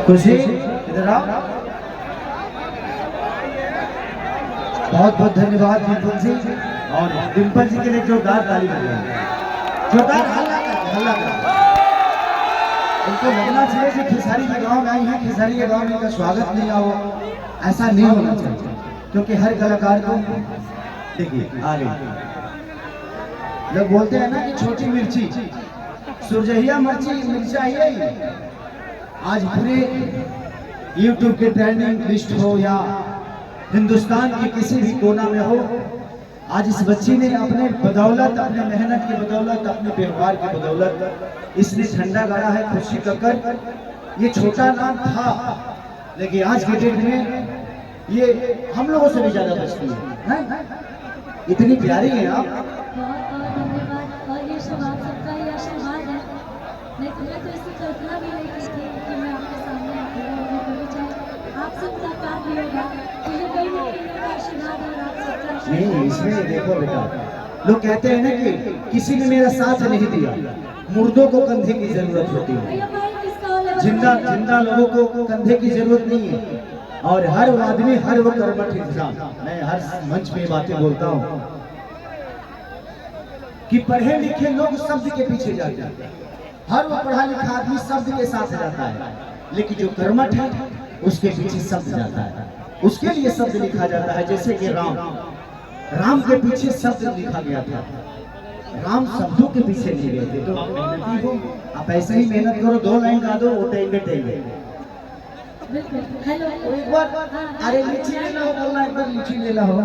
खुशी इधर आओ। बहुत बहुत धन्यवाद डिम्पल जी, और डिम्पल जी के लिए जोरदार ताली बजाएं, जोरदार हल्ला कर। उनको लगना चाहिए कि खेसारी के गांव में आई है, खेसारी के गांव में इनका स्वागत नहीं हो, ऐसा नहीं होना चाहिए, क्योंकि हर कलाकार को देखिए आ गई। लोग बोलते हैं ना कि छोटी मिर्ची सुरजहिया मिर्चा ही आज पूरे YouTube के ट्रेंडिंग लिस्ट हो या हिंदुस्तान के किसी भी कोना में हो, आज इस बच्ची ने अपने बदौलत, अपने मेहनत की बदौलत, अपने व्यवहार की बदौलत इसने झंडा गाड़ा है खुशी कक्कर। ये छोटा नाम था, लेकिन आज के डेट में ये हम लोगों से भी ज्यादा बचती है। इतनी प्यारी है आप। धन्यवाद, और ये सब आप सबका ही आशीर्वाद है। मैं तो इसकी कल्पना भी नहीं की थी कि मैं आपके सामने आप सब मुलाकात भी होगा, तो ये कहीं ना कहीं मेरा आशीर्वाद और आप सबका नहीं, इसमें देखो बेटा, लोग कहते हैं ना कि किसी ने मेरा साथ नहीं दिया, मुर्दों को कंधे की जरूरत होती है, जिंदा लोगों को कंधे की जरूरत नहीं है। और हर आदमी, हर वो कर्मठ इंसान, मैं हर मंच पे बातें बोलता हूँ कि पढ़े लिखे लोग शब्द के पीछे जाते हैं, हर वो पढ़ा लिखा आदमी शब्द के साथ जाता है, लेकिन जो कर्मठ है उसके पीछे शब्द जाता है, उसके लिए शब्द लिखा जाता है। जैसे कि राम के पीछे शब्द लिखा गया था, राम शब्दों के पीछे नहीं गए थे। तो आप मेहनती हो, आप ऐसे ही मेहनत करो, 2 लाइन गा दो, वो टेंगे। हेलो, एक बार अरे लीची लेना हो, बोलना एक बार लीची लेना हो।